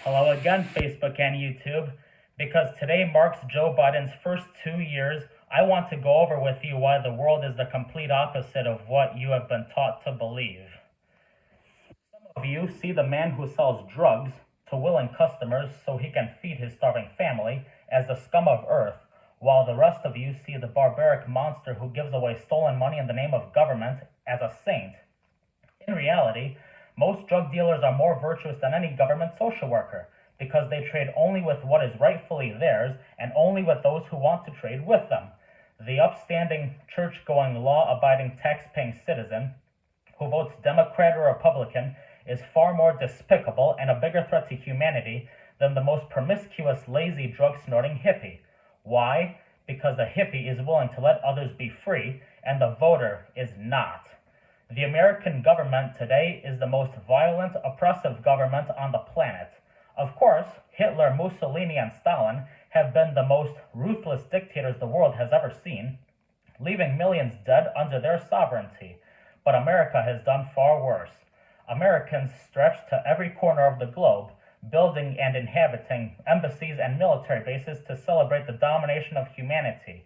Hello again, Facebook and YouTube. Because today marks Joe Biden's first 2 years, I want to go over with you why the world is the complete opposite of what you have been taught to believe. Some of you see the man who sells drugs to willing customers so he can feed his starving family as the scum of earth, while the rest of you see the barbaric monster who gives away stolen money in the name of government as a saint. In reality, most drug dealers are more virtuous than any government social worker because they trade only with what is rightfully theirs and only with those who want to trade with them. The upstanding, church-going, law-abiding, tax-paying citizen who votes Democrat or Republican is far more despicable and a bigger threat to humanity than the most promiscuous, lazy, drug-snorting hippie. Why? Because the hippie is willing to let others be free and the voter is not. The American government today is the most violent, oppressive government on the planet. Of course, Hitler, Mussolini, and Stalin have been the most ruthless dictators the world has ever seen, leaving millions dead under their sovereignty. But America has done far worse. Americans stretched to every corner of the globe, building and inhabiting embassies and military bases to celebrate the domination of humanity.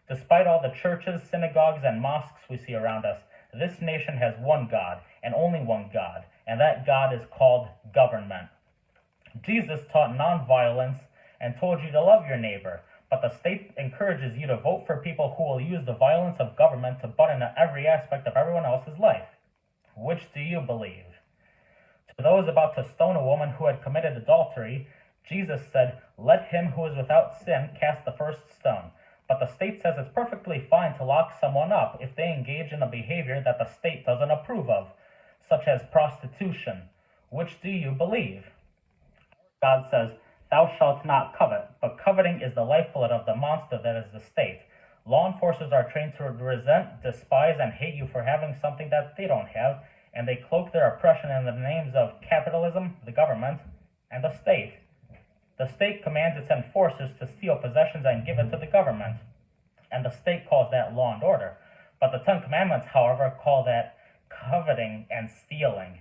Despite all the churches, synagogues, and mosques we see around us, this nation has one God, and only one God, and that God is called government. Jesus taught nonviolence and told you to love your neighbor, but the state encourages you to vote for people who will use the violence of government to butt into every aspect of everyone else's life. Which do you believe? To those about to stone a woman who had committed adultery, Jesus said, "Let him who is without sin cast the first stone." But the state says it's perfectly fine to lock someone up if they engage in a behavior that the state doesn't approve of, such as prostitution. Which do you believe? God says, "Thou shalt not covet," but coveting is the lifeblood of the monster that is the state. Law enforcers are trained to resent, despise, and hate you for having something that they don't have, and they cloak their oppression in the names of capitalism, the government, and the state. The state commands its enforcers to steal possessions and give it to the government, and the state calls that law and order. But the Ten Commandments, however, call that coveting and stealing.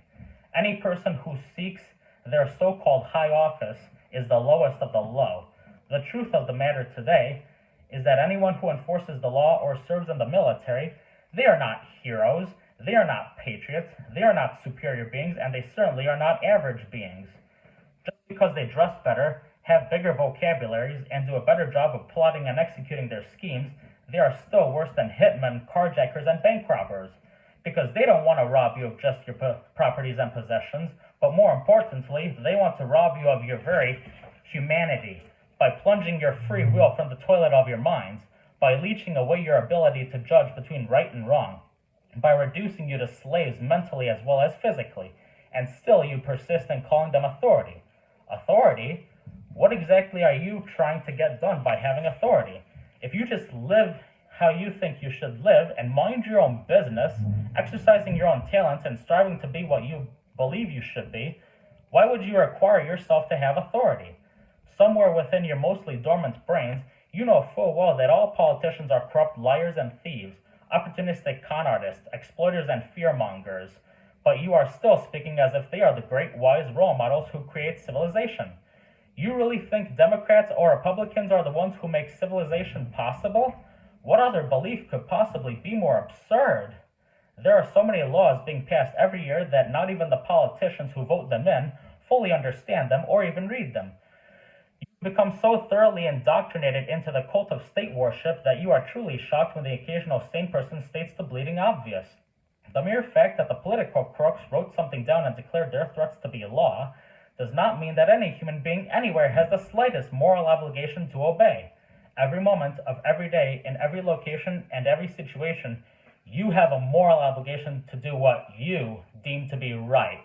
Any person who seeks their so-called high office is the lowest of the low. The truth of the matter today is that anyone who enforces the law or serves in the military, they are not heroes, they are not patriots, they are not superior beings, and they certainly are not average beings. Just because they dress better, have bigger vocabularies, and do a better job of plotting and executing their schemes, they are still worse than hitmen, carjackers, and bank robbers. Because they don't want to rob you of just your properties and possessions, but more importantly, they want to rob you of your very humanity by plunging your free will from the toilet of your minds, by leeching away your ability to judge between right and wrong, by reducing you to slaves mentally as well as physically, and still you persist in calling them authority. Authority? What exactly are you trying to get done by having authority? If you just live how you think you should live and mind your own business, exercising your own talents and striving to be what you believe you should be, why would you require yourself to have authority? Somewhere within your mostly dormant brains, you know full well that all politicians are corrupt liars and thieves, opportunistic con artists, exploiters, and fearmongers, but you are still speaking as if they are the great wise role models who create civilization. You really think Democrats or Republicans are the ones who make civilization possible? What other belief could possibly be more absurd? There are so many laws being passed every year that not even the politicians who vote them in fully understand them or even read them. You become so thoroughly indoctrinated into the cult of state worship that you are truly shocked when the occasional sane person states the bleeding obvious. The mere fact that the political crooks wrote something down and declared their threats to be law does not mean that any human being anywhere has the slightest moral obligation to obey. Every moment of every day, in every location and every situation, you have a moral obligation to do what you deem to be right,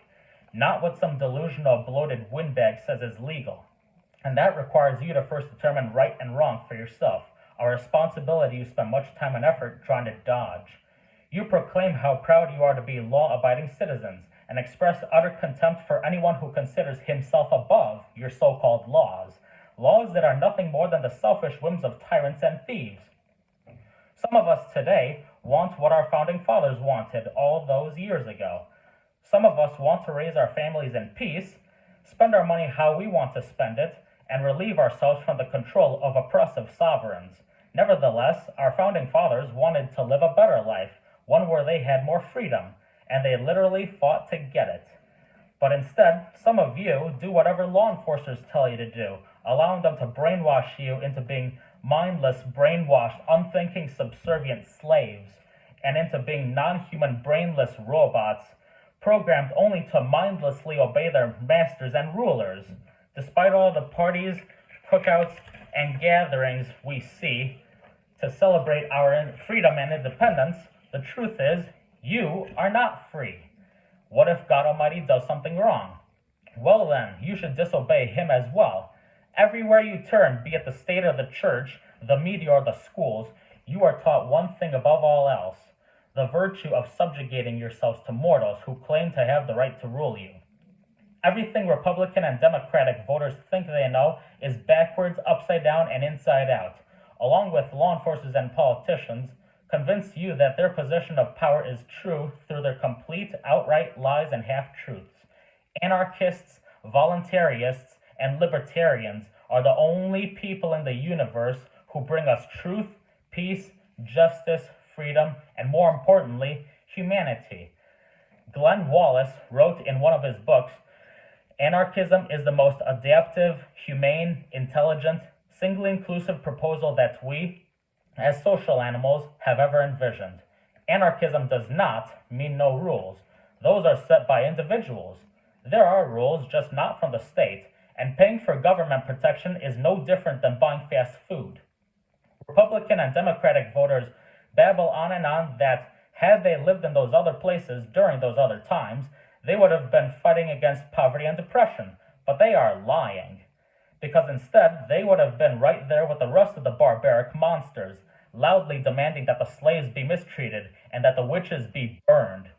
not what some delusional bloated windbag says is legal. And that requires you to first determine right and wrong for yourself, a responsibility you spend much time and effort trying to dodge. You proclaim how proud you are to be law-abiding citizens, and express utter contempt for anyone who considers himself above your so-called laws that are nothing more than the selfish whims of tyrants and thieves. Some of us today want what our founding fathers wanted all those years ago. Some of us want to raise our families in peace, spend our money how we want to spend it, and relieve ourselves from the control of oppressive sovereigns. Nevertheless, our founding fathers wanted to live a better life, one where they had more freedom, and they literally fought to get it. But instead, some of you do whatever law enforcers tell you to do, allowing them to brainwash you into being mindless, brainwashed, unthinking, subservient slaves, and into being non-human, brainless robots, programmed only to mindlessly obey their masters and rulers. Despite all the parties, cookouts, and gatherings we see to celebrate our freedom and independence, the truth is, you are not free. What if God Almighty does something wrong? Well then, you should disobey Him as well. Everywhere you turn, be it the state or the church, the media or the schools, you are taught one thing above all else: the virtue of subjugating yourselves to mortals who claim to have the right to rule you. Everything Republican and Democratic voters think they know is backwards, upside down, and inside out, along with law enforcers and politicians, convince you that their position of power is true through their complete, outright lies and half-truths. Anarchists, voluntarists, and libertarians are the only people in the universe who bring us truth, peace, justice, freedom, and more importantly, humanity. Glenn Wallace wrote in one of his books, "Anarchism is the most adaptive, humane, intelligent, singly inclusive proposal that we, as social animals, have ever envisioned. Anarchism does not mean no rules. Those are set by individuals. There are rules, just not from the state, and paying for government protection is no different than buying fast food." Republican and Democratic voters babble on and on that had they lived in those other places during those other times, they would have been fighting against poverty and depression, but they are lying. Because instead, they would have been right there with the rest of the barbaric monsters, loudly demanding that the slaves be mistreated and that the witches be burned.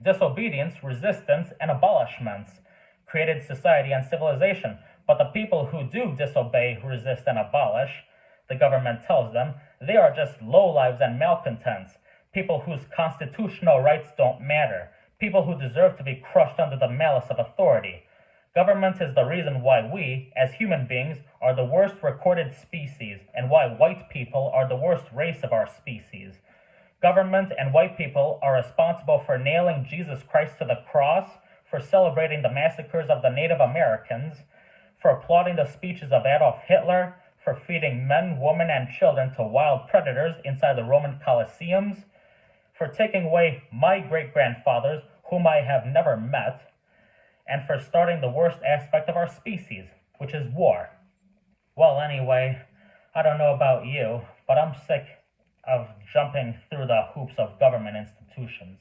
Disobedience, resistance, and abolishments created society and civilization, but the people who do disobey, resist, and abolish, the government tells them, they are just lowlives and malcontents, people whose constitutional rights don't matter, people who deserve to be crushed under the malice of authority. Government is the reason why we, as human beings, are the worst recorded species, and why white people are the worst race of our species. Government and white people are responsible for nailing Jesus Christ to the cross, for celebrating the massacres of the Native Americans, for applauding the speeches of Adolf Hitler, for feeding men, women, and children to wild predators inside the Roman Colosseums, for taking away my great-grandfathers, whom I have never met, and for starting the worst aspect of our species, which is war. Well, anyway, I don't know about you, but I'm sick of jumping through the hoops of government institutions.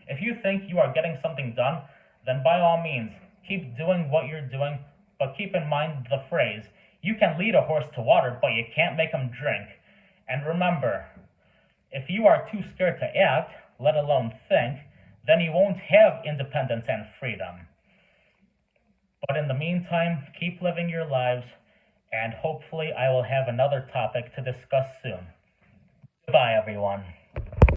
If you think you are getting something done, then by all means, keep doing what you're doing, but keep in mind the phrase, you can lead a horse to water, but you can't make him drink. And remember, if you are too scared to act, let alone think, then you won't have independence and freedom. But in the meantime, keep living your lives, and hopefully I will have another topic to discuss soon. Goodbye, everyone.